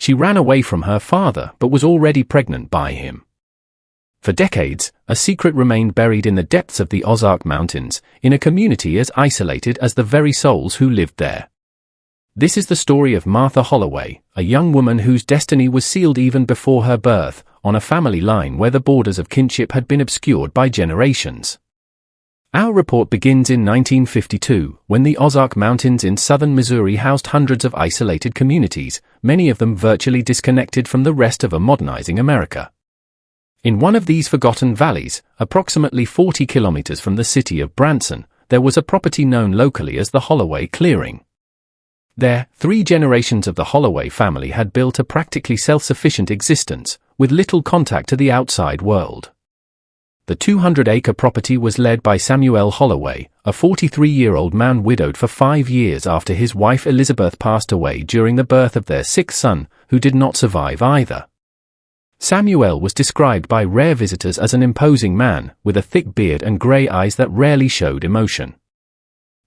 She ran away from her father but was already pregnant by him. For decades, a secret remained buried in the depths of the Ozark Mountains, in a community as isolated as the very souls who lived there. This is the story of Martha Holloway, a young woman whose destiny was sealed even before her birth, on a family line where the borders of kinship had been obscured by generations. Our report begins in 1952, when the Ozark Mountains in southern Missouri housed hundreds of isolated communities, many of them virtually disconnected from the rest of a modernizing America. In one of these forgotten valleys, approximately 40 kilometers from the city of Branson, there was a property known locally as the Holloway Clearing. There, 3 generations of the Holloway family had built a practically self-sufficient existence, with little contact to the outside world. The 200-acre property was led by Samuel Holloway, a 43-year-old man widowed for 5 years after his wife Elizabeth passed away during the birth of their 6th son, who did not survive either. Samuel was described by rare visitors as an imposing man, with a thick beard and grey eyes that rarely showed emotion.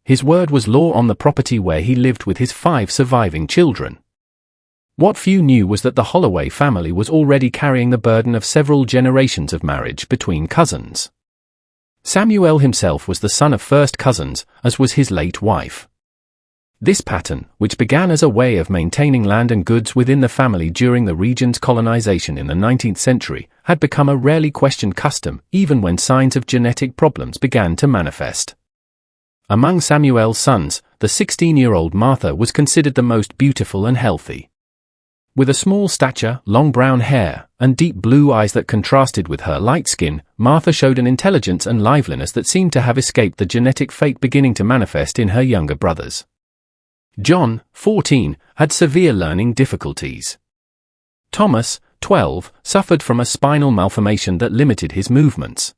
His word was law on the property where he lived with his 5 surviving children. What few knew was that the Holloway family was already carrying the burden of several generations of marriage between cousins. Samuel himself was the son of first cousins, as was his late wife. This pattern, which began as a way of maintaining land and goods within the family during the region's colonization in the 19th century, had become a rarely questioned custom, even when signs of genetic problems began to manifest. Among Samuel's sons, the 16-year-old Martha was considered the most beautiful and healthy. With a small stature, long brown hair, and deep blue eyes that contrasted with her light skin, Martha showed an intelligence and liveliness that seemed to have escaped the genetic fate beginning to manifest in her younger brothers. John, 14, had severe learning difficulties. Thomas, 12, suffered from a spinal malformation that limited his movements.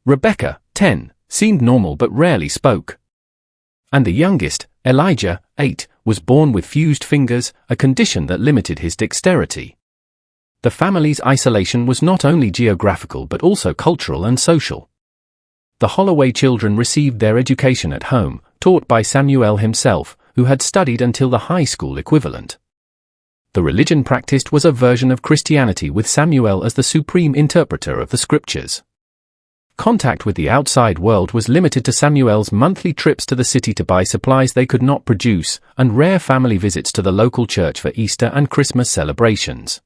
Rebecca, 10, seemed normal but rarely spoke. And the youngest, Elijah, 8, was born with fused fingers, a condition that limited his dexterity. The family's isolation was not only geographical but also cultural and social. The Holloway children received their education at home, taught by Samuel himself, who had studied until the high school equivalent. The religion practiced was a version of Christianity with Samuel as the supreme interpreter of the scriptures. Contact with the outside world was limited to Samuel's monthly trips to the city to buy supplies they could not produce, and rare family visits to the local church for Easter and Christmas celebrations.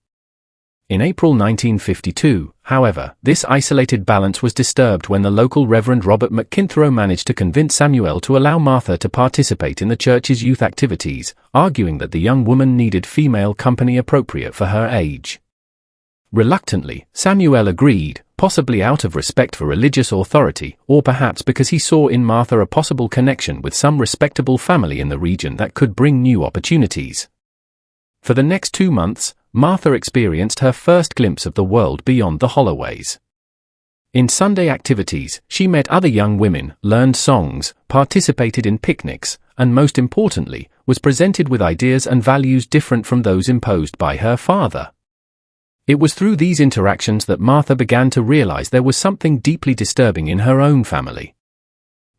In April 1952, however, this isolated balance was disturbed when the local Reverend Robert McKinthrow managed to convince Samuel to allow Martha to participate in the church's youth activities, arguing that the young woman needed female company appropriate for her age. Reluctantly, Samuel agreed, possibly out of respect for religious authority, or perhaps because he saw in Martha a possible connection with some respectable family in the region that could bring new opportunities. For the next 2 months, Martha experienced her first glimpse of the world beyond the Holloways. In Sunday activities, she met other young women, learned songs, participated in picnics, and most importantly, was presented with ideas and values different from those imposed by her father. It was through these interactions that Martha began to realize there was something deeply disturbing in her own family.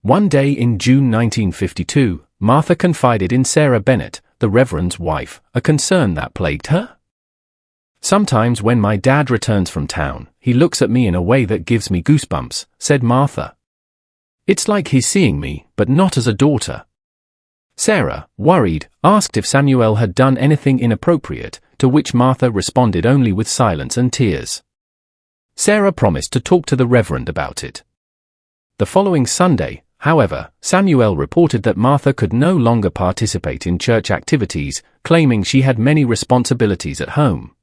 One day in June 1952, Martha confided in Sarah Bennett, the Reverend's wife, a concern that plagued her. "Sometimes when my dad returns from town, he looks at me in a way that gives me goosebumps," said Martha. "It's like he's seeing me, but not as a daughter." Sarah, worried, asked if Samuel had done anything inappropriate, to which Martha responded only with silence and tears. Sarah promised to talk to the Reverend about it. The following Sunday, however, Samuel reported that Martha could no longer participate in church activities, claiming she had many responsibilities at home.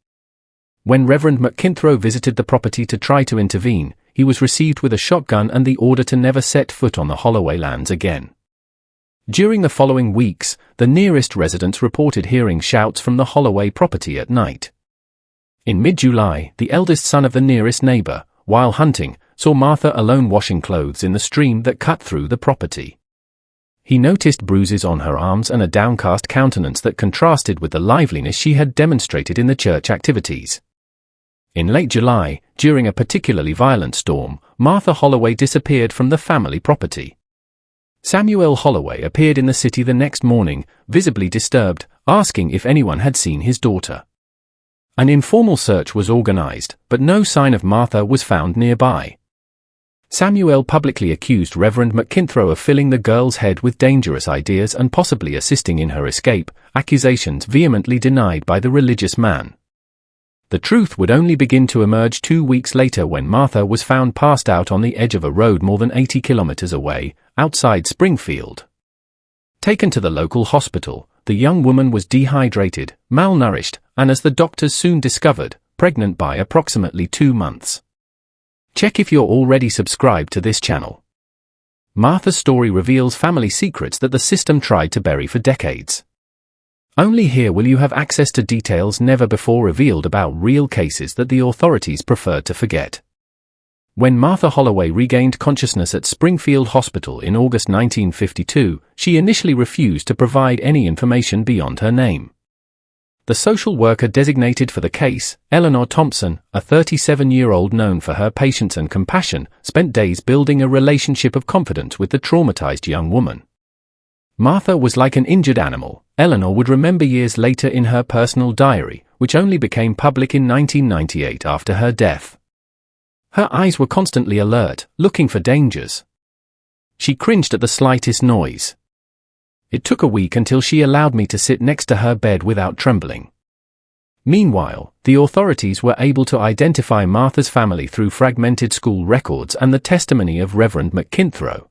When Reverend McKinthrow visited the property to try to intervene, he was received with a shotgun and the order to never set foot on the Holloway lands again. During the following weeks, the nearest residents reported hearing shouts from the Holloway property at night. In mid-July, the eldest son of the nearest neighbor, while hunting, saw Martha alone washing clothes in the stream that cut through the property. He noticed bruises on her arms and a downcast countenance that contrasted with the liveliness she had demonstrated in the church activities. In late July, during a particularly violent storm, Martha Holloway disappeared from the family property. Samuel Holloway appeared in the city the next morning, visibly disturbed, asking if anyone had seen his daughter. An informal search was organized, but no sign of Martha was found nearby. Samuel publicly accused Reverend McKinthrow of filling the girl's head with dangerous ideas and possibly assisting in her escape, accusations vehemently denied by the religious man. The truth would only begin to emerge 2 weeks later when Martha was found passed out on the edge of a road more than 80 kilometers away, outside Springfield. Taken to the local hospital, the young woman was dehydrated, malnourished, and as the doctors soon discovered, pregnant by approximately 2 months. Check if you're already subscribed to this channel. Martha's story reveals family secrets that the system tried to bury for decades. Only here will you have access to details never before revealed about real cases that the authorities preferred to forget. When Martha Holloway regained consciousness at Springfield Hospital in August 1952, she initially refused to provide any information beyond her name. The social worker designated for the case, Eleanor Thompson, a 37-year-old known for her patience and compassion, spent days building a relationship of confidence with the traumatized young woman. Martha was like an injured animal, Eleanor would remember years later in her personal diary, which only became public in 1998 after her death. Her eyes were constantly alert, looking for dangers. She cringed at the slightest noise. It took a week until she allowed me to sit next to her bed without trembling. Meanwhile, the authorities were able to identify Martha's family through fragmented school records and the testimony of Reverend McKinthrow.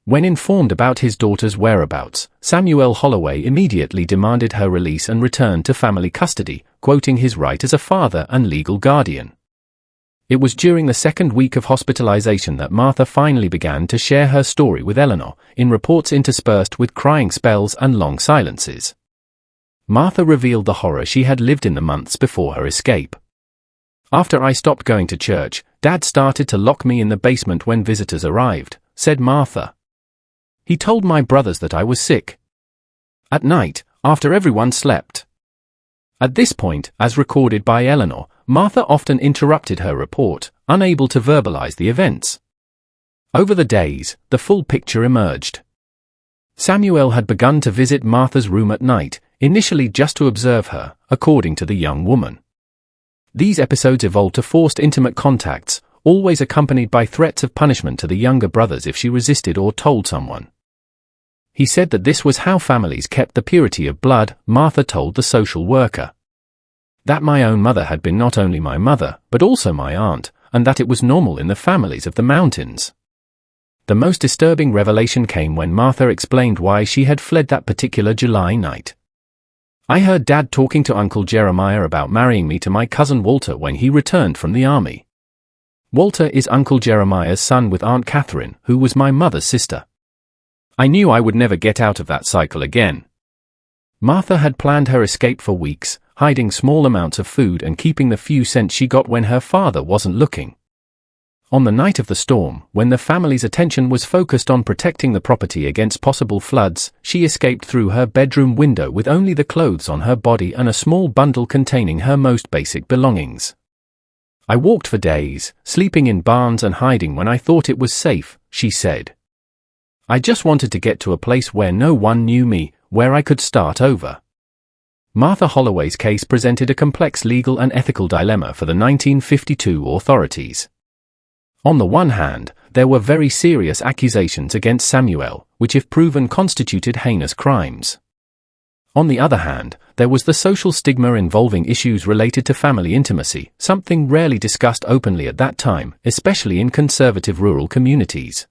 When informed about his daughter's whereabouts, Samuel Holloway immediately demanded her release and return to family custody, quoting his right as a father and legal guardian. It was during the second week of hospitalization that Martha finally began to share her story with Eleanor, in reports interspersed with crying spells and long silences. Martha revealed the horror she had lived in the months before her escape. "After I stopped going to church, Dad started to lock me in the basement when visitors arrived," said Martha. "He told my brothers that I was sick. At night, after everyone slept." At this point, as recorded by Eleanor, Martha often interrupted her report, unable to verbalize the events. Over the days, the full picture emerged. Samuel had begun to visit Martha's room at night, initially just to observe her, according to the young woman. These episodes evolved to forced intimate contacts, always accompanied by threats of punishment to the younger brothers if she resisted or told someone. He said that this was how families kept the purity of blood, Martha told the social worker. That my own mother had been not only my mother, but also my aunt, and that it was normal in the families of the mountains. The most disturbing revelation came when Martha explained why she had fled that particular July night. "I heard Dad talking to Uncle Jeremiah about marrying me to my cousin Walter when he returned from the army. Walter is Uncle Jeremiah's son with Aunt Catherine, who was my mother's sister. I knew I would never get out of that cycle again." Martha had planned her escape for weeks, hiding small amounts of food and keeping the few cents she got when her father wasn't looking. On the night of the storm, when the family's attention was focused on protecting the property against possible floods, she escaped through her bedroom window with only the clothes on her body and a small bundle containing her most basic belongings. "I walked for days, sleeping in barns and hiding when I thought it was safe," she said. "I just wanted to get to a place where no one knew me, where I could start over." Martha Holloway's case presented a complex legal and ethical dilemma for the 1952 authorities. On the one hand, there were very serious accusations against Samuel, which if proven constituted heinous crimes. On the other hand, there was the social stigma involving issues related to family intimacy, something rarely discussed openly at that time, especially in conservative rural communities.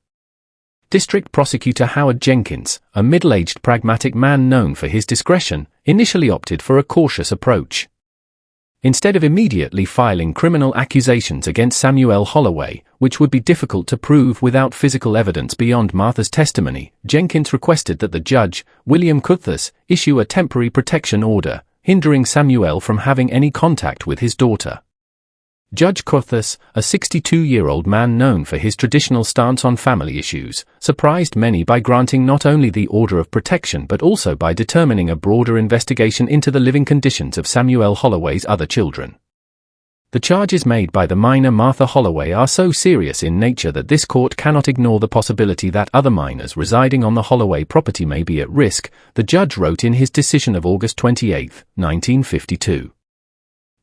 District Prosecutor Howard Jenkins, a middle-aged pragmatic man known for his discretion, initially opted for a cautious approach. Instead of immediately filing criminal accusations against Samuel Holloway, which would be difficult to prove without physical evidence beyond Martha's testimony, Jenkins requested that the judge, William Cuthus, issue a temporary protection order, hindering Samuel from having any contact with his daughter. Judge Cuthus, a 62-year-old man known for his traditional stance on family issues, surprised many by granting not only the order of protection but also by determining a broader investigation into the living conditions of Samuel Holloway's other children. The charges made by the minor Martha Holloway are so serious in nature that this court cannot ignore the possibility that other minors residing on the Holloway property may be at risk, the judge wrote in his decision of August 28, 1952.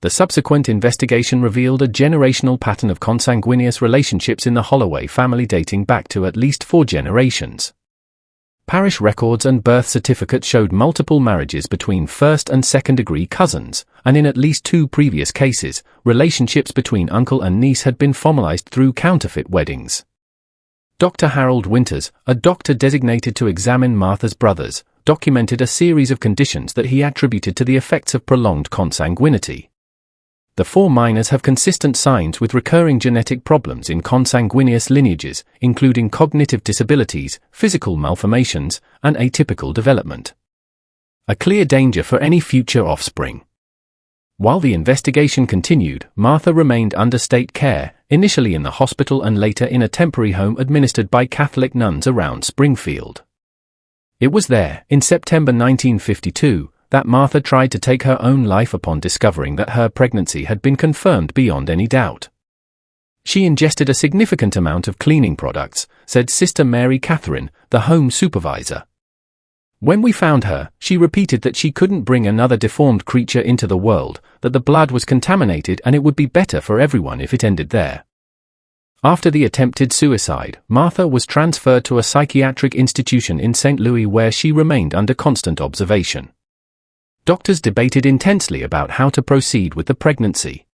The subsequent investigation revealed a generational pattern of consanguineous relationships in the Holloway family dating back to at least 4 generations. Parish records and birth certificates showed multiple marriages between first and second-degree cousins, and in at least 2 previous cases, relationships between uncle and niece had been formalized through counterfeit weddings. Dr. Harold Winters, a doctor designated to examine Martha's brothers, documented a series of conditions that he attributed to the effects of prolonged consanguinity. The 4 minors have consistent signs with recurring genetic problems in consanguineous lineages, including cognitive disabilities, physical malformations, and atypical development. A clear danger for any future offspring. While the investigation continued, Martha remained under state care, initially in the hospital and later in a temporary home administered by Catholic nuns around Springfield. It was there, in September 1952, that Martha tried to take her own life upon discovering that her pregnancy had been confirmed beyond any doubt. She ingested a significant amount of cleaning products, said Sister Mary Catherine, the home supervisor. When we found her, she repeated that she couldn't bring another deformed creature into the world, that the blood was contaminated and it would be better for everyone if it ended there. After the attempted suicide, Martha was transferred to a psychiatric institution in St. Louis where she remained under constant observation. Doctors debated intensely about how to proceed with the pregnancy.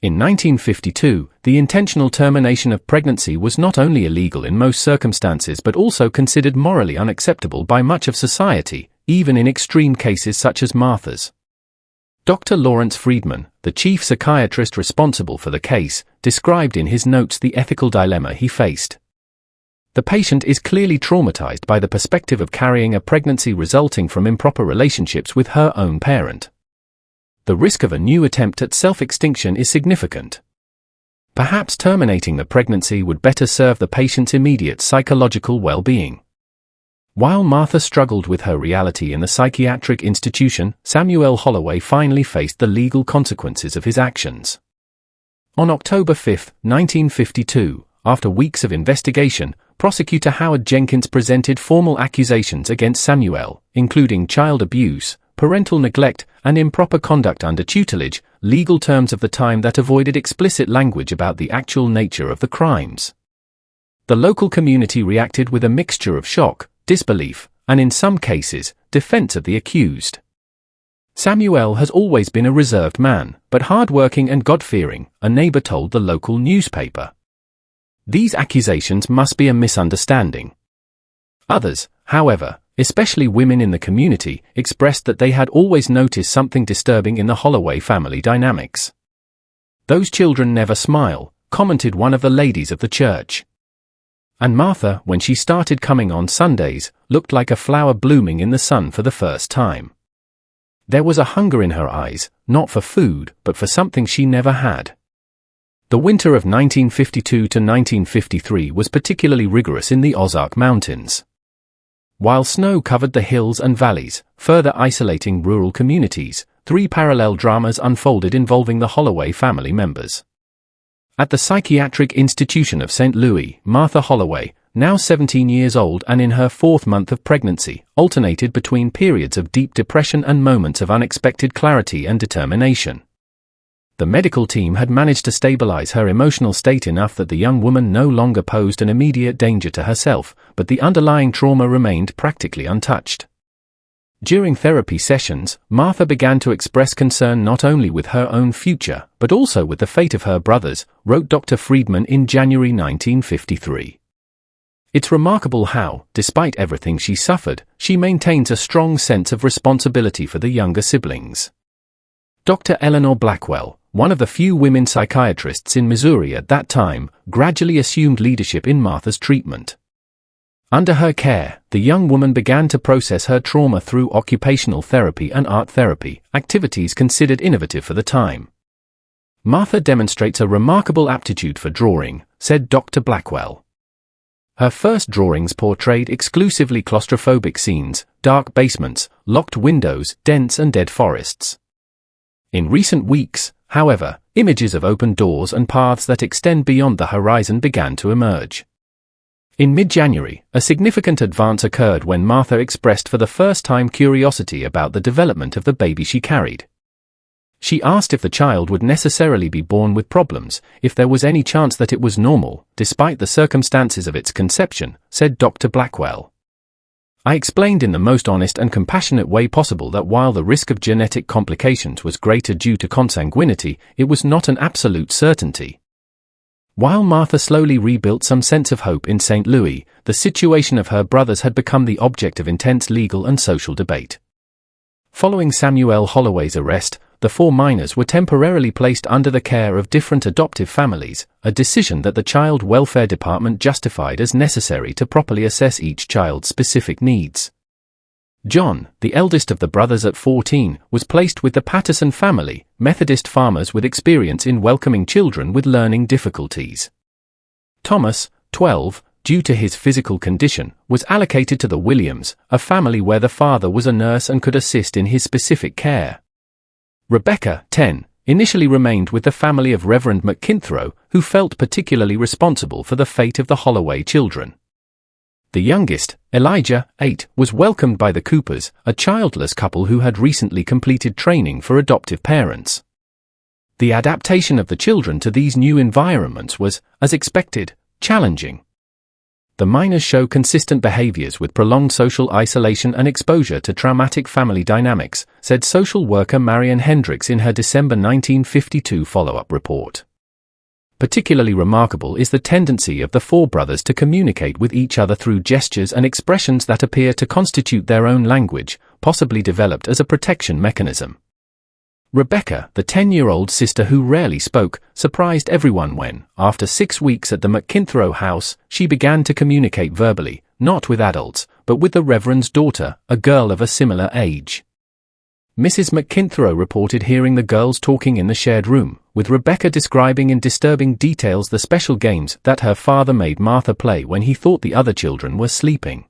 In 1952, the intentional termination of pregnancy was not only illegal in most circumstances but also considered morally unacceptable by much of society, even in extreme cases such as Martha's. Dr. Lawrence Friedman, the chief psychiatrist responsible for the case, described in his notes the ethical dilemma he faced. The patient is clearly traumatized by the perspective of carrying a pregnancy resulting from improper relationships with her own parent. The risk of a new attempt at self-extinction is significant. Perhaps terminating the pregnancy would better serve the patient's immediate psychological well-being. While Martha struggled with her reality in the psychiatric institution, Samuel Holloway finally faced the legal consequences of his actions. On October 5, 1952, after weeks of investigation, Prosecutor Howard Jenkins presented formal accusations against Samuel, including child abuse, parental neglect, and improper conduct under tutelage, legal terms of the time that avoided explicit language about the actual nature of the crimes. The local community reacted with a mixture of shock, disbelief, and in some cases, defense of the accused. Samuel has always been a reserved man, but hard-working and God-fearing, a neighbor told the local newspaper. These accusations must be a misunderstanding. Others, however, especially women in the community, expressed that they had always noticed something disturbing in the Holloway family dynamics. "Those children never smile," commented one of the ladies of the church. And Martha, when she started coming on Sundays, looked like a flower blooming in the sun for the first time. There was a hunger in her eyes, not for food, but for something she never had. The winter of 1952 to 1953 was particularly rigorous in the Ozark Mountains. While snow covered the hills and valleys, further isolating rural communities, 3 parallel dramas unfolded involving the Holloway family members. At the psychiatric institution of St. Louis, Martha Holloway, now 17 years old and in her 4th month of pregnancy, alternated between periods of deep depression and moments of unexpected clarity and determination. The medical team had managed to stabilize her emotional state enough that the young woman no longer posed an immediate danger to herself, but the underlying trauma remained practically untouched. During therapy sessions, Martha began to express concern not only with her own future, but also with the fate of her brothers, wrote Dr. Friedman in January 1953. It's remarkable how, despite everything she suffered, she maintains a strong sense of responsibility for the younger siblings. Dr. Eleanor Blackwell, one of the few women psychiatrists in Missouri at that time, gradually assumed leadership in Martha's treatment. Under her care, the young woman began to process her trauma through occupational therapy and art therapy, activities considered innovative for the time. Martha demonstrates a remarkable aptitude for drawing, said Dr. Blackwell. Her first drawings portrayed exclusively claustrophobic scenes, dark basements, locked windows, dense and dead forests. In recent weeks, however, images of open doors and paths that extend beyond the horizon began to emerge. In mid-January, a significant advance occurred when Martha expressed for the first time curiosity about the development of the baby she carried. She asked if the child would necessarily be born with problems, if there was any chance that it was normal, despite the circumstances of its conception, said Dr. Blackwell. I explained in the most honest and compassionate way possible that while the risk of genetic complications was greater due to consanguinity, it was not an absolute certainty. While Martha slowly rebuilt some sense of hope in St. Louis, the situation of her brothers had become the object of intense legal and social debate. Following Samuel Holloway's arrest, the 4 minors were temporarily placed under the care of different adoptive families, a decision that the Child Welfare Department justified as necessary to properly assess each child's specific needs. John, the eldest of the brothers at 14, was placed with the Patterson family, Methodist farmers with experience in welcoming children with learning difficulties. Thomas, 12, due to his physical condition, was allocated to the Williams, a family where the father was a nurse and could assist in his specific care. Rebecca, 10, initially remained with the family of Reverend McKinthrow, who felt particularly responsible for the fate of the Holloway children. The youngest, Elijah, 8, was welcomed by the Coopers, a childless couple who had recently completed training for adoptive parents. The adaptation of the children to these new environments was, as expected, challenging. The minors show consistent behaviors with prolonged social isolation and exposure to traumatic family dynamics, said social worker Marian Hendricks in her December 1952 follow-up report. Particularly remarkable is the tendency of the 4 brothers to communicate with each other through gestures and expressions that appear to constitute their own language, possibly developed as a protection mechanism. Rebecca, the 10-year-old sister who rarely spoke, surprised everyone when, after 6 weeks at the McKinthrow house, she began to communicate verbally, not with adults, but with the Reverend's daughter, a girl of a similar age. Mrs. McKinthrow reported hearing the girls talking in the shared room, with Rebecca describing in disturbing details the special games that her father made Martha play when he thought the other children were sleeping.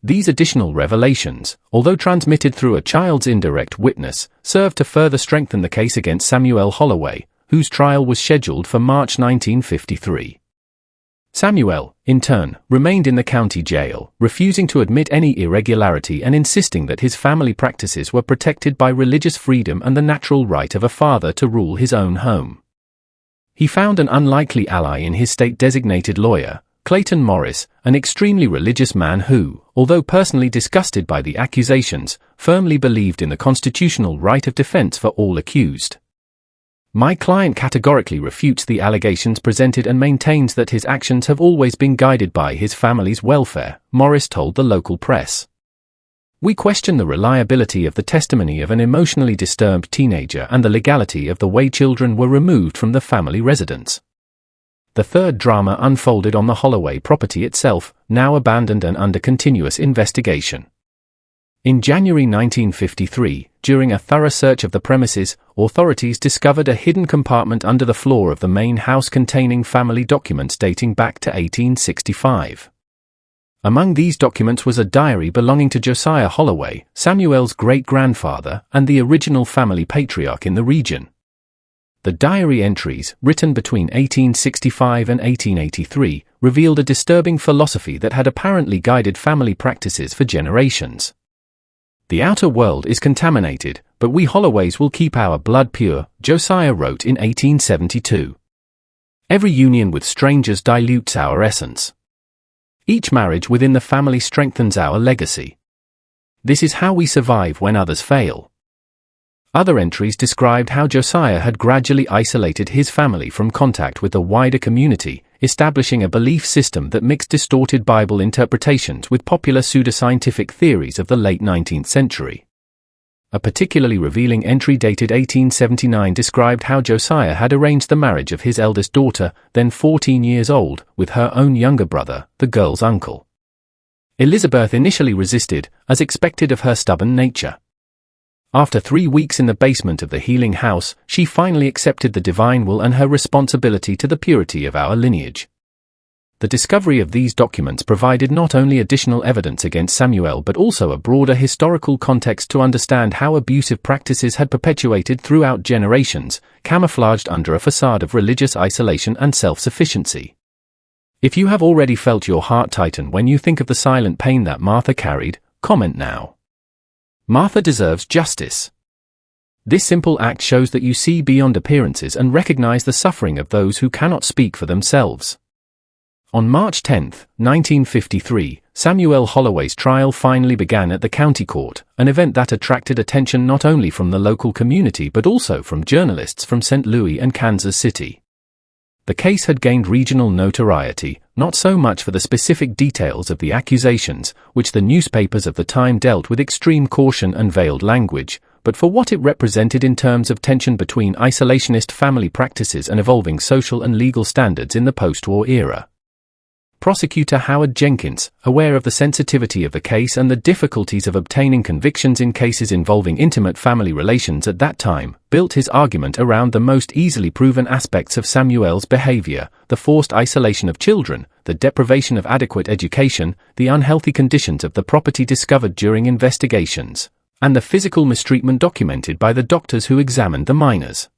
These additional revelations, although transmitted through a child's indirect witness, served to further strengthen the case against Samuel Holloway, whose trial was scheduled for March 1953. Samuel, in turn, remained in the county jail, refusing to admit any irregularity and insisting that his family practices were protected by religious freedom and the natural right of a father to rule his own home. He found an unlikely ally in his state-designated lawyer, Clayton Morris, an extremely religious man who, although personally disgusted by the accusations, firmly believed in the constitutional right of defense for all accused. My client categorically refutes the allegations presented and maintains that his actions have always been guided by his family's welfare, Morris told the local press. We question the reliability of the testimony of an emotionally disturbed teenager and the legality of the way children were removed from the family residence. The third drama unfolded on the Holloway property itself, now abandoned and under continuous investigation. In January 1953, during a thorough search of the premises, authorities discovered a hidden compartment under the floor of the main house containing family documents dating back to 1865. Among these documents was a diary belonging to Josiah Holloway, Samuel's great-grandfather and the original family patriarch in the region. The diary entries, written between 1865 and 1883, revealed a disturbing philosophy that had apparently guided family practices for generations. The outer world is contaminated, but we Holloways will keep our blood pure, Josiah wrote in 1872. Every union with strangers dilutes our essence. Each marriage within the family strengthens our legacy. This is how we survive when others fail. Other entries described how Josiah had gradually isolated his family from contact with the wider community, establishing a belief system that mixed distorted Bible interpretations with popular pseudoscientific theories of the late 19th century. A particularly revealing entry dated 1879 described how Josiah had arranged the marriage of his eldest daughter, then 14 years old, with her own younger brother, the girl's uncle. Elizabeth initially resisted, as expected of her stubborn nature. After 3 weeks in the basement of the healing house, she finally accepted the divine will and her responsibility to the purity of our lineage. The discovery of these documents provided not only additional evidence against Samuel but also a broader historical context to understand how abusive practices had perpetuated throughout generations, camouflaged under a facade of religious isolation and self-sufficiency. If you have already felt your heart tighten when you think of the silent pain that Martha carried, comment now. Martha deserves justice. This simple act shows that you see beyond appearances and recognize the suffering of those who cannot speak for themselves. On March 10, 1953, Samuel Holloway's trial finally began at the county court, an event that attracted attention not only from the local community but also from journalists from St. Louis and Kansas City. The case had gained regional notoriety, not so much for the specific details of the accusations, which the newspapers of the time dealt with extreme caution and veiled language, but for what it represented in terms of tension between isolationist family practices and evolving social and legal standards in the post-war era. Prosecutor Howard Jenkins, aware of the sensitivity of the case and the difficulties of obtaining convictions in cases involving intimate family relations at that time, built his argument around the most easily proven aspects of Samuel's behavior: the forced isolation of children, the deprivation of adequate education, the unhealthy conditions of the property discovered during investigations, and the physical mistreatment documented by the doctors who examined the minors.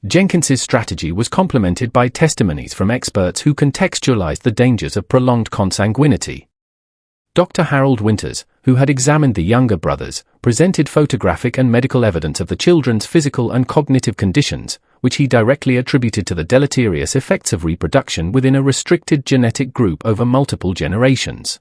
Jenkins's strategy was complemented by testimonies from experts who contextualized the dangers of prolonged consanguinity. Dr. Harold Winters, who had examined the younger brothers, presented photographic and medical evidence of the children's physical and cognitive conditions, which he directly attributed to the deleterious effects of reproduction within a restricted genetic group over multiple generations.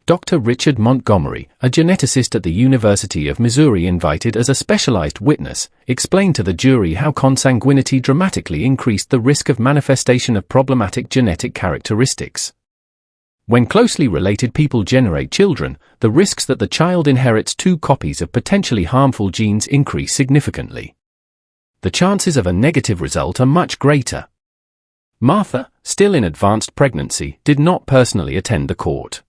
Dr. Richard Montgomery, a geneticist at the University of Missouri invited as a specialized witness, explained to the jury how consanguinity dramatically increased the risk of manifestation of problematic genetic characteristics. When closely related people generate children, the risks that the child inherits two copies of potentially harmful genes increase significantly. The chances of a negative result are much greater. Martha, still in advanced pregnancy, did not personally attend the court.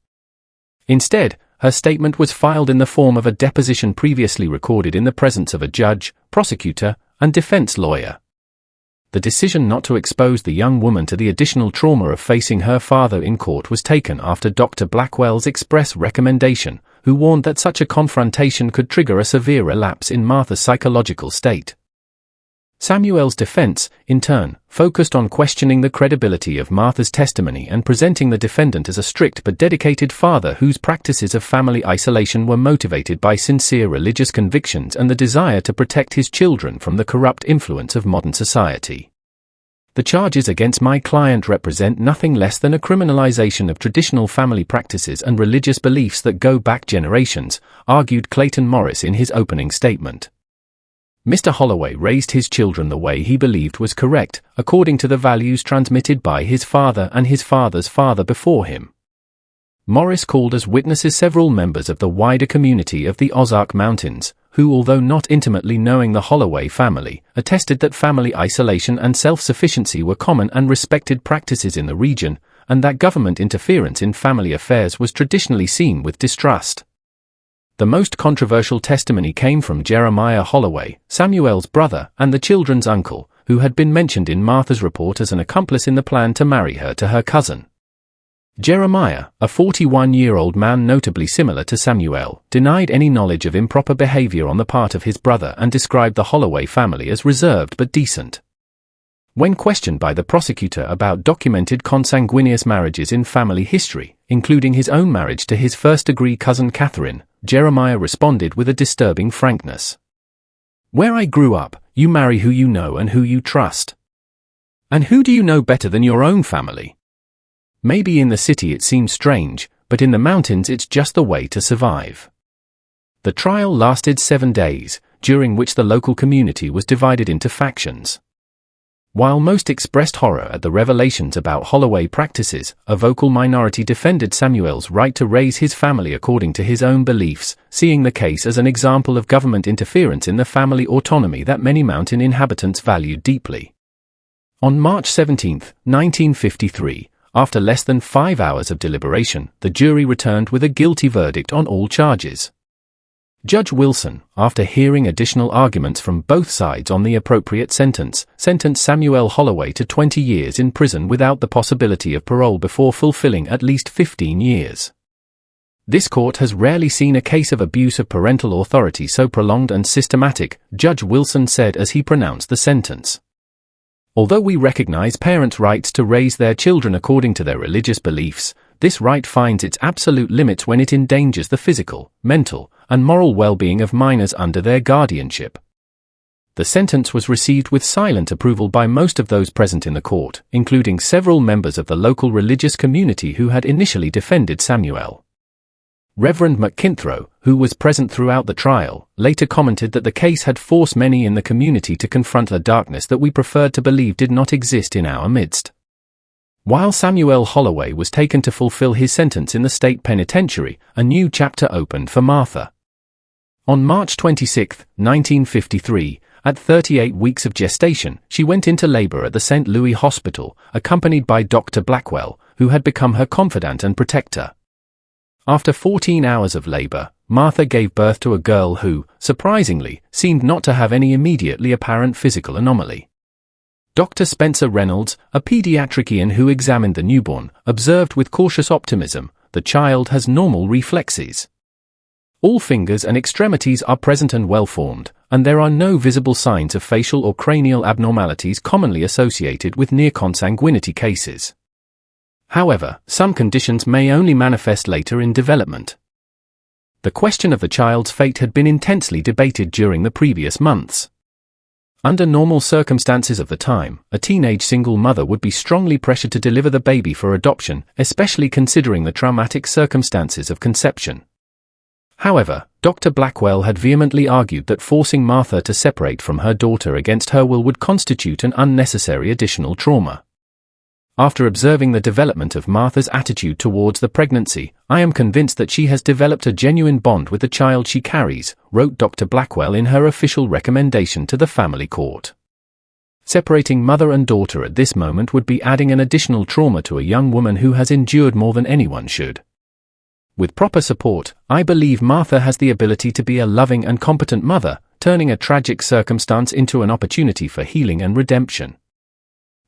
Instead, her statement was filed in the form of a deposition previously recorded in the presence of a judge, prosecutor, and defense lawyer. The decision not to expose the young woman to the additional trauma of facing her father in court was taken after Dr. Blackwell's express recommendation, who warned that such a confrontation could trigger a severe relapse in Martha's psychological state. Samuel's defense, in turn, focused on questioning the credibility of Martha's testimony and presenting the defendant as a strict but dedicated father whose practices of family isolation were motivated by sincere religious convictions and the desire to protect his children from the corrupt influence of modern society. The charges against my client represent nothing less than a criminalization of traditional family practices and religious beliefs that go back generations, argued Clayton Morris in his opening statement. Mr. Holloway raised his children the way he believed was correct, according to the values transmitted by his father and his father's father before him. Morris called as witnesses several members of the wider community of the Ozark Mountains, who, although not intimately knowing the Holloway family, attested that family isolation and self-sufficiency were common and respected practices in the region, and that government interference in family affairs was traditionally seen with distrust. The most controversial testimony came from Jeremiah Holloway, Samuel's brother and the children's uncle, who had been mentioned in Martha's report as an accomplice in the plan to marry her to her cousin. Jeremiah, a 41-year-old man notably similar to Samuel, denied any knowledge of improper behavior on the part of his brother and described the Holloway family as reserved but decent. When questioned by the prosecutor about documented consanguineous marriages in family history, including his own marriage to his first-degree cousin Catherine, Jeremiah responded with a disturbing frankness. "Where I grew up, you marry who you know and who you trust. And who do you know better than your own family? Maybe in the city it seems strange, but in the mountains it's just the way to survive." The trial lasted 7 days, during which the local community was divided into factions. While most expressed horror at the revelations about Holloway practices, a vocal minority defended Samuel's right to raise his family according to his own beliefs, seeing the case as an example of government interference in the family autonomy that many mountain inhabitants valued deeply. On March 17, 1953, after less than 5 hours of deliberation, the jury returned with a guilty verdict on all charges. Judge Wilson, after hearing additional arguments from both sides on the appropriate sentence, sentenced Samuel Holloway to 20 years in prison without the possibility of parole before fulfilling at least 15 years. This court has rarely seen a case of abuse of parental authority so prolonged and systematic, Judge Wilson said as he pronounced the sentence. Although we recognize parents' rights to raise their children according to their religious beliefs, this right finds its absolute limits when it endangers the physical, mental, and moral well-being of minors under their guardianship. The sentence was received with silent approval by most of those present in the court, including several members of the local religious community who had initially defended Samuel. Reverend McKinthrow, who was present throughout the trial, later commented that the case had forced many in the community to confront a darkness that we preferred to believe did not exist in our midst. While Samuel Holloway was taken to fulfill his sentence in the state penitentiary, a new chapter opened for Martha. On March 26, 1953, at 38 weeks of gestation, she went into labor at the St. Louis Hospital, accompanied by Dr. Blackwell, who had become her confidant and protector. After 14 hours of labor, Martha gave birth to a girl who, surprisingly, seemed not to have any immediately apparent physical anomaly. Dr. Spencer Reynolds, a pediatrician who examined the newborn, observed with cautious optimism, "The child has normal reflexes. All fingers and extremities are present and well-formed, and there are no visible signs of facial or cranial abnormalities commonly associated with near consanguinity cases. However, some conditions may only manifest later in development." The question of the child's fate had been intensely debated during the previous months. Under normal circumstances of the time, a teenage single mother would be strongly pressured to deliver the baby for adoption, especially considering the traumatic circumstances of conception. However, Dr. Blackwell had vehemently argued that forcing Martha to separate from her daughter against her will would constitute an unnecessary additional trauma. After observing the development of Martha's attitude towards the pregnancy, "I am convinced that she has developed a genuine bond with the child she carries," wrote Dr. Blackwell in her official recommendation to the family court. Separating mother and daughter at this moment would be adding an additional trauma to a young woman who has endured more than anyone should. With proper support, I believe Martha has the ability to be a loving and competent mother, turning a tragic circumstance into an opportunity for healing and redemption.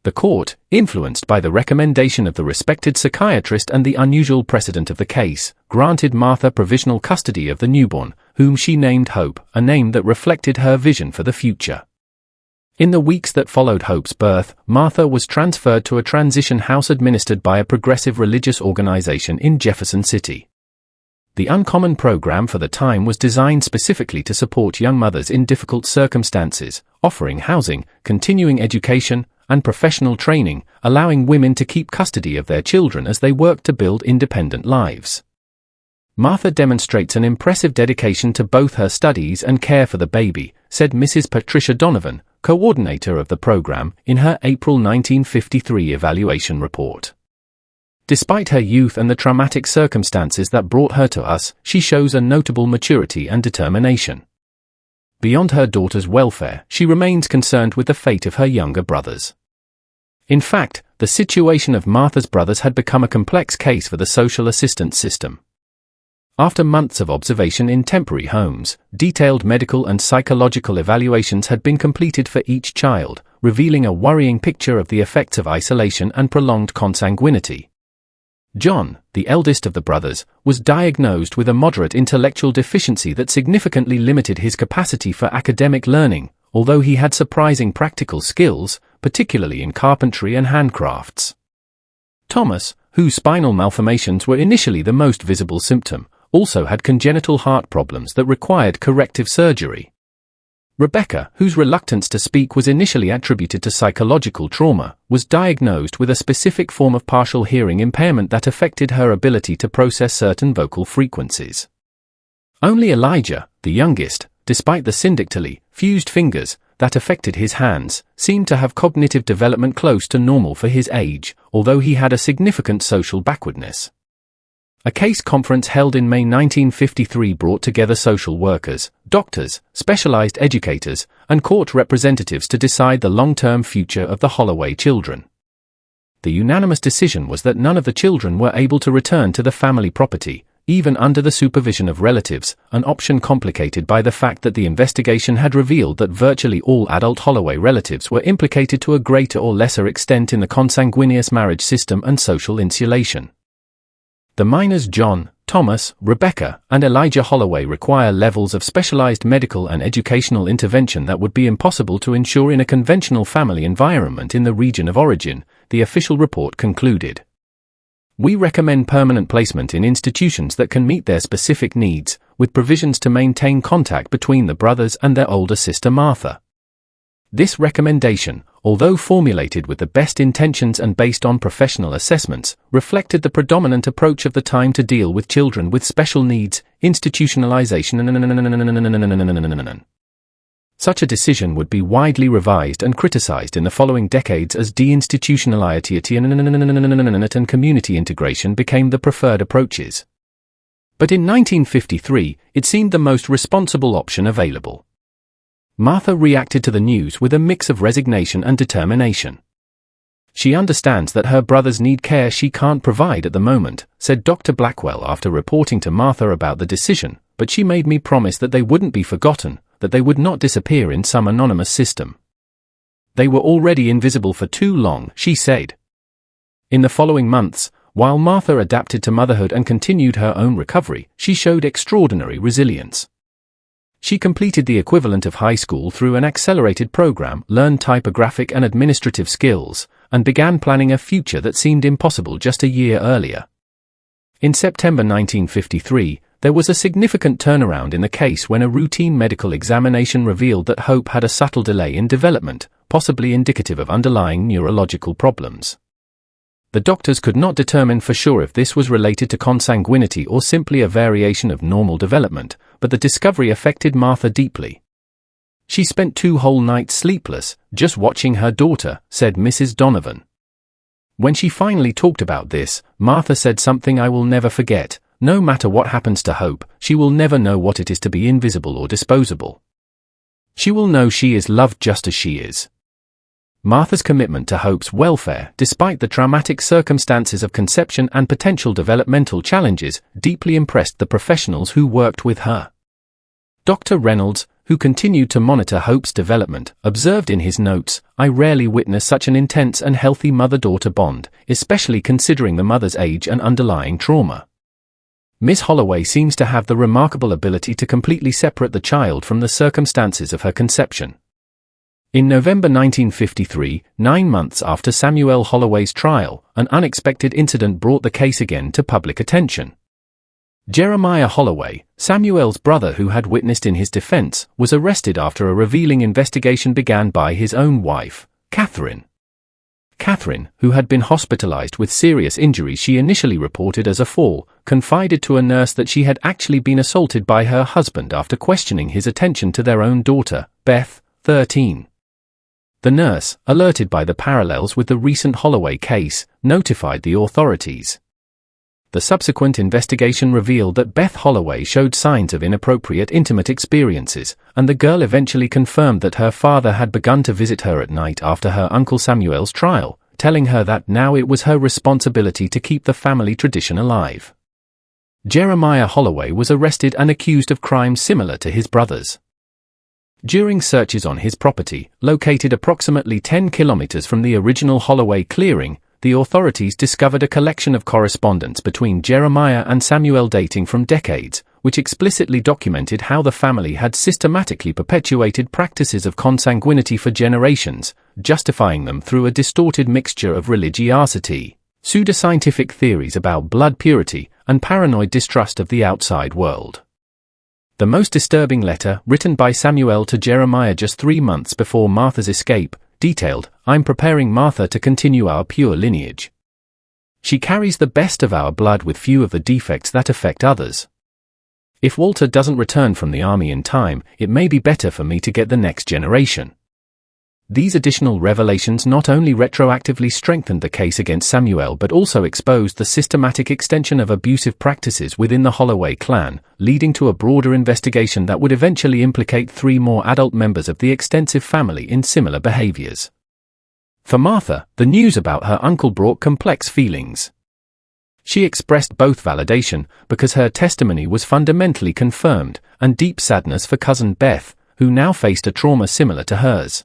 The court, influenced by the recommendation of the respected psychiatrist and the unusual precedent of the case, granted Martha provisional custody of the newborn, whom she named Hope, a name that reflected her vision for the future. In the weeks that followed Hope's birth, Martha was transferred to a transition house administered by a progressive religious organization in Jefferson City. The Uncommon program for the time was designed specifically to support young mothers in difficult circumstances, offering housing, continuing education, and professional training, allowing women to keep custody of their children as they work to build independent lives. Martha demonstrates an impressive dedication to both her studies and care for the baby, said Mrs. Patricia Donovan, coordinator of the program, in her April 1953 evaluation report. Despite her youth and the traumatic circumstances that brought her to us, she shows a notable maturity and determination. Beyond her daughter's welfare, she remains concerned with the fate of her younger brothers. In fact, the situation of Martha's brothers had become a complex case for the social assistance system. After months of observation in temporary homes, detailed medical and psychological evaluations had been completed for each child, revealing a worrying picture of the effects of isolation and prolonged consanguinity. John, the eldest of the brothers, was diagnosed with a moderate intellectual deficiency that significantly limited his capacity for academic learning, although he had surprising practical skills, particularly in carpentry and handcrafts. Thomas, whose spinal malformations were initially the most visible symptom, also had congenital heart problems that required corrective surgery. Rebecca, whose reluctance to speak was initially attributed to psychological trauma, was diagnosed with a specific form of partial hearing impairment that affected her ability to process certain vocal frequencies. Only Elijah, the youngest, despite the syndactyly fused fingers that affected his hands, seemed to have cognitive development close to normal for his age, although he had a significant social backwardness. A case conference held in May 1953 brought together social workers, doctors, specialized educators, and court representatives to decide the long-term future of the Holloway children. The unanimous decision was that none of the children were able to return to the family property, even under the supervision of relatives, an option complicated by the fact that the investigation had revealed that virtually all adult Holloway relatives were implicated to a greater or lesser extent in the consanguineous marriage system and social insulation. The minors John, Thomas, Rebecca, and Elijah Holloway require levels of specialized medical and educational intervention that would be impossible to ensure in a conventional family environment in the region of origin, the official report concluded. We recommend permanent placement in institutions that can meet their specific needs, with provisions to maintain contact between the brothers and their older sister Martha. This recommendation, although formulated with the best intentions and based on professional assessments, reflected the predominant approach of the time to deal with children with special needs, institutionalization. Such a decision would be widely revised and criticized in the following decades as deinstitutionalization and community integration became the preferred approaches. But in 1953, it seemed the most responsible option available. Martha reacted to the news with a mix of resignation and determination. She understands that her brothers need care she can't provide at the moment, said Dr. Blackwell after reporting to Martha about the decision, but she made me promise that they wouldn't be forgotten, that they would not disappear in some anonymous system. They were already invisible for too long, she said. In the following months, while Martha adapted to motherhood and continued her own recovery, she showed extraordinary resilience. She completed the equivalent of high school through an accelerated program, learned typographic and administrative skills, and began planning a future that seemed impossible just a year earlier. In September 1953, there was a significant turnaround in the case when a routine medical examination revealed that Hope had a subtle delay in development, possibly indicative of underlying neurological problems. The doctors could not determine for sure if this was related to consanguinity or simply a variation of normal development, but the discovery affected Martha deeply. She spent 2 whole nights sleepless, just watching her daughter, said Mrs. Donovan. When she finally talked about this, Martha said something I will never forget: no matter what happens to Hope, she will never know what it is to be invisible or disposable. She will know she is loved just as she is. Martha's commitment to Hope's welfare, despite the traumatic circumstances of conception and potential developmental challenges, deeply impressed the professionals who worked with her. Dr. Reynolds, who continued to monitor Hope's development, observed in his notes, "I rarely witness such an intense and healthy mother-daughter bond, especially considering the mother's age and underlying trauma. Miss Holloway seems to have the remarkable ability to completely separate the child from the circumstances of her conception." In November 1953, 9 months after Samuel Holloway's trial, an unexpected incident brought the case again to public attention. Jeremiah Holloway, Samuel's brother who had witnessed in his defense, was arrested after a revealing investigation began by his own wife, Catherine. Catherine, who had been hospitalized with serious injuries she initially reported as a fall, confided to a nurse that she had actually been assaulted by her husband after questioning his attention to their own daughter, Beth, 13. The nurse, alerted by the parallels with the recent Holloway case, notified the authorities. The subsequent investigation revealed that Beth Holloway showed signs of inappropriate intimate experiences, and the girl eventually confirmed that her father had begun to visit her at night after her Uncle Samuel's trial, telling her that now it was her responsibility to keep the family tradition alive. Jeremiah Holloway was arrested and accused of crimes similar to his brother's. During searches on his property, located approximately 10 kilometers from the original Holloway clearing, the authorities discovered a collection of correspondence between Jeremiah and Samuel dating from decades, which explicitly documented how the family had systematically perpetuated practices of consanguinity for generations, justifying them through a distorted mixture of religiosity, pseudoscientific theories about blood purity, and paranoid distrust of the outside world. The most disturbing letter, written by Samuel to Jeremiah just 3 months before Martha's escape, detailed, "I'm preparing Martha to continue our pure lineage. She carries the best of our blood with few of the defects that affect others. If Walter doesn't return from the army in time, it may be better for me to get the next generation." These additional revelations not only retroactively strengthened the case against Samuel but also exposed the systematic extension of abusive practices within the Holloway clan, leading to a broader investigation that would eventually implicate 3 more adult members of the extensive family in similar behaviors. For Martha, the news about her uncle brought complex feelings. She expressed both validation, because her testimony was fundamentally confirmed, and deep sadness for cousin Beth, who now faced a trauma similar to hers.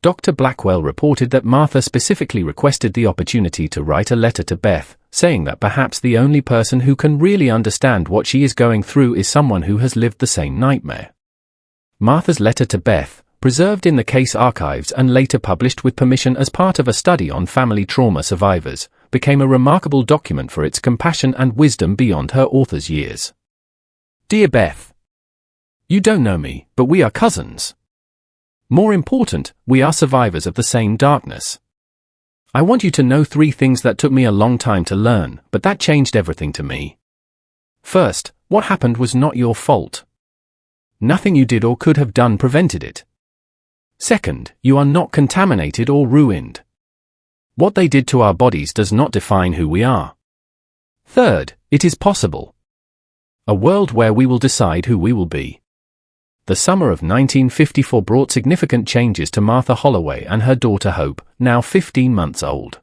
Dr. Blackwell reported that Martha specifically requested the opportunity to write a letter to Beth, saying that perhaps the only person who can really understand what she is going through is someone who has lived the same nightmare. Martha's letter to Beth, preserved in the case archives and later published with permission as part of a study on family trauma survivors, became a remarkable document for its compassion and wisdom beyond her author's years. Dear Beth, you don't know me, but we are cousins. More important, we are survivors of the same darkness. I want you to know 3 things that took me a long time to learn, but that changed everything to me. First, what happened was not your fault. Nothing you did or could have done prevented it. Second, you are not contaminated or ruined. What they did to our bodies does not define who we are. Third, it is possible. A world where we will decide who we will be. The summer of 1954 brought significant changes to Martha Holloway and her daughter Hope, now 15 months old.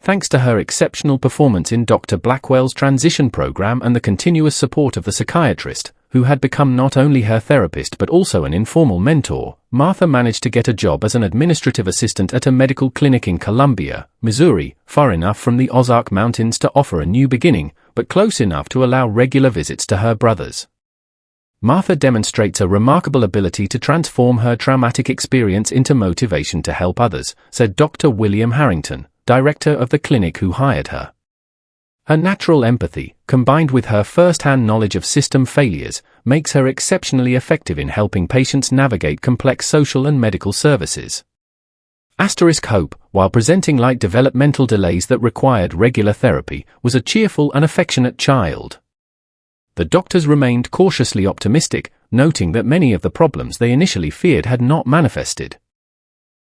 Thanks to her exceptional performance in Dr. Blackwell's transition program and the continuous support of the psychiatrist, who had become not only her therapist but also an informal mentor, Martha managed to get a job as an administrative assistant at a medical clinic in Columbia, Missouri, far enough from the Ozark Mountains to offer a new beginning, but close enough to allow regular visits to her brothers. Martha demonstrates a remarkable ability to transform her traumatic experience into motivation to help others, said Dr. William Harrington, director of the clinic who hired her. Her natural empathy, combined with her first-hand knowledge of system failures, makes her exceptionally effective in helping patients navigate complex social and medical services. Hope, while presenting light developmental delays that required regular therapy, was a cheerful and affectionate child. The doctors remained cautiously optimistic, noting that many of the problems they initially feared had not manifested.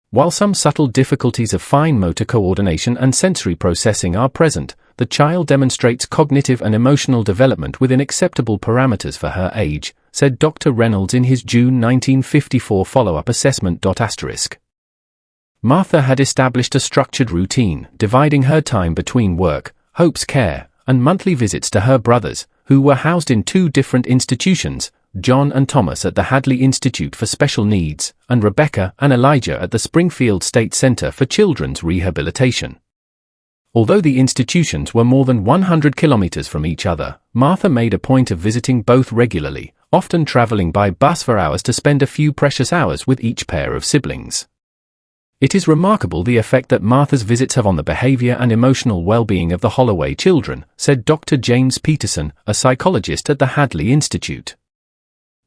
While some subtle difficulties of fine motor coordination and sensory processing are present, the child demonstrates cognitive and emotional development within acceptable parameters for her age, said Dr. Reynolds in his June 1954 follow-up assessment. Martha had established a structured routine, dividing her time between work, Hope's care, and monthly visits to her brothers, who were housed in 2 different institutions, John and Thomas at the Hadley Institute for Special Needs, and Rebecca and Elijah at the Springfield State Center for Children's Rehabilitation. Although the institutions were more than 100 kilometers from each other, Martha made a point of visiting both regularly, often traveling by bus for hours to spend a few precious hours with each pair of siblings. It is remarkable the effect that Martha's visits have on the behavior and emotional well-being of the Holloway children, said Dr. James Peterson, a psychologist at the Hadley Institute.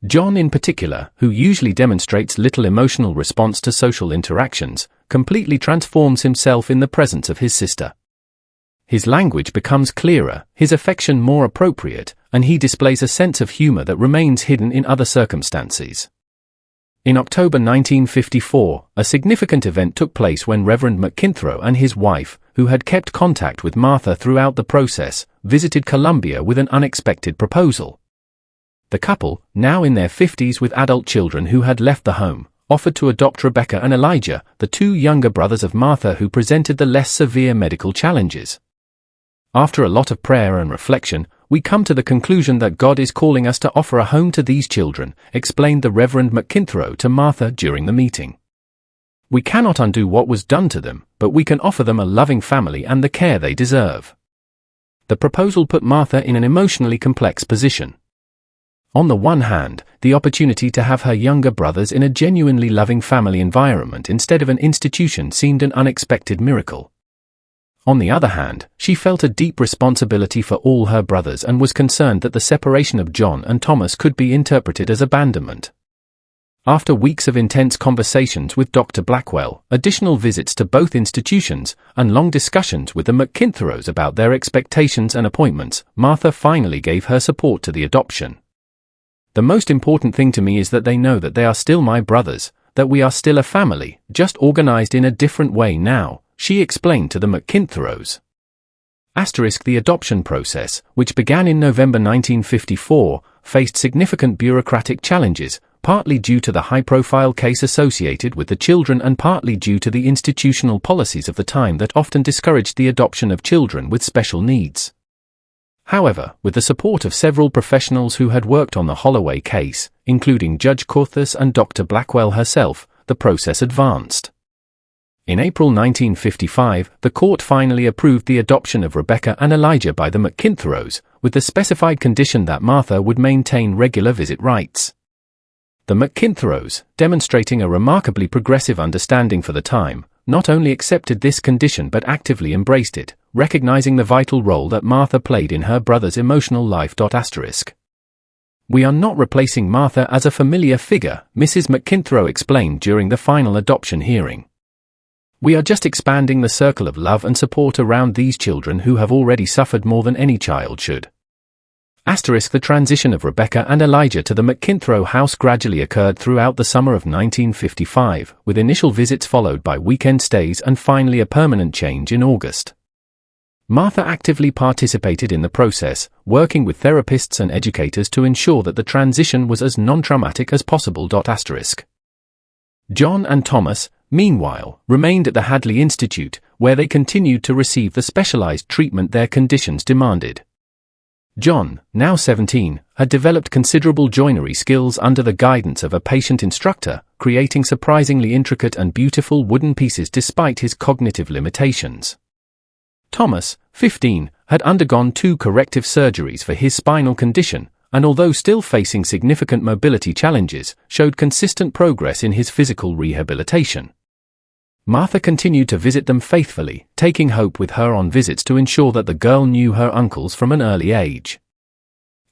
John in particular, who usually demonstrates little emotional response to social interactions, completely transforms himself in the presence of his sister. His language becomes clearer, his affection more appropriate, and he displays a sense of humor that remains hidden in other circumstances. In October 1954, a significant event took place when Reverend McKinthrow and his wife, who had kept contact with Martha throughout the process, visited Columbia with an unexpected proposal. The couple, now in their 50s with adult children who had left the home, offered to adopt Rebecca and Elijah, the 2 younger brothers of Martha who presented the less severe medical challenges. After a lot of prayer and reflection, we come to the conclusion that God is calling us to offer a home to these children, explained the Reverend McKinthrow to Martha during the meeting. We cannot undo what was done to them, but we can offer them a loving family and the care they deserve. The proposal put Martha in an emotionally complex position. On the one hand, the opportunity to have her younger brothers in a genuinely loving family environment instead of an institution seemed an unexpected miracle. On the other hand, she felt a deep responsibility for all her brothers and was concerned that the separation of John and Thomas could be interpreted as abandonment. After weeks of intense conversations with Dr. Blackwell, additional visits to both institutions, and long discussions with the McKinthrows about their expectations and appointments, Martha finally gave her support to the adoption. The most important thing to me is that they know that they are still my brothers, that we are still a family, just organized in a different way now, she explained to the McKinthrows. The adoption process, which began in November 1954, faced significant bureaucratic challenges, partly due to the high-profile case associated with the children and partly due to the institutional policies of the time that often discouraged the adoption of children with special needs. However, with the support of several professionals who had worked on the Holloway case, including Judge Corthus and Dr. Blackwell herself, the process advanced. In April 1955, the court finally approved the adoption of Rebecca and Elijah by the McKinthrows, with the specified condition that Martha would maintain regular visit rights. The McKinthrows, demonstrating a remarkably progressive understanding for the time, not only accepted this condition but actively embraced it, recognizing the vital role that Martha played in her brother's emotional life. "We are not replacing Martha as a familiar figure," Mrs. McKinthrow explained during the final adoption hearing. "We are just expanding the circle of love and support around these children who have already suffered more than any child should." The transition of Rebecca and Elijah to the McKinthrow house gradually occurred throughout the summer of 1955, with initial visits followed by weekend stays and finally a permanent change in August. Martha actively participated in the process, working with therapists and educators to ensure that the transition was as non-traumatic as possible. John and Thomas, meanwhile, remained at the Hadley Institute, where they continued to receive the specialized treatment their conditions demanded. John, now 17, had developed considerable joinery skills under the guidance of a patient instructor, creating surprisingly intricate and beautiful wooden pieces despite his cognitive limitations. Thomas, 15, had undergone 2 corrective surgeries for his spinal condition, and although still facing significant mobility challenges, showed consistent progress in his physical rehabilitation. Martha continued to visit them faithfully, taking Hope with her on visits to ensure that the girl knew her uncles from an early age.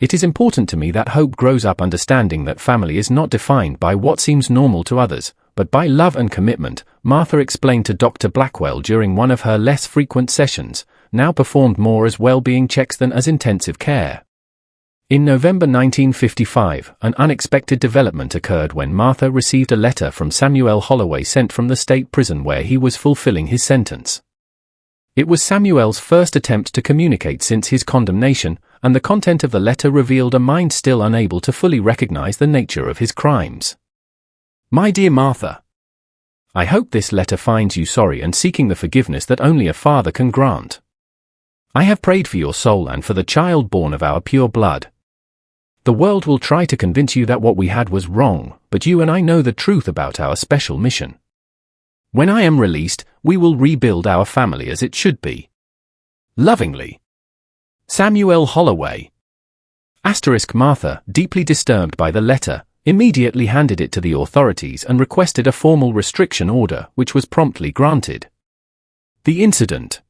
"It is important to me that Hope grows up understanding that family is not defined by what seems normal to others, but by love and commitment," Martha explained to Dr. Blackwell during one of her less frequent sessions, now performed more as well-being checks than as intensive care. In November 1955, an unexpected development occurred when Martha received a letter from Samuel Holloway sent from the state prison where he was fulfilling his sentence. It was Samuel's first attempt to communicate since his condemnation, and the content of the letter revealed a mind still unable to fully recognize the nature of his crimes. "My dear Martha, I hope this letter finds you sorry and seeking the forgiveness that only a father can grant. I have prayed for your soul and for the child born of our pure blood. The world will try to convince you that what we had was wrong, but you and I know the truth about our special mission. When I am released, we will rebuild our family as it should be. Lovingly, Samuel Holloway." Martha, deeply disturbed by the letter, immediately handed it to the authorities and requested a formal restriction order, which was promptly granted. The incident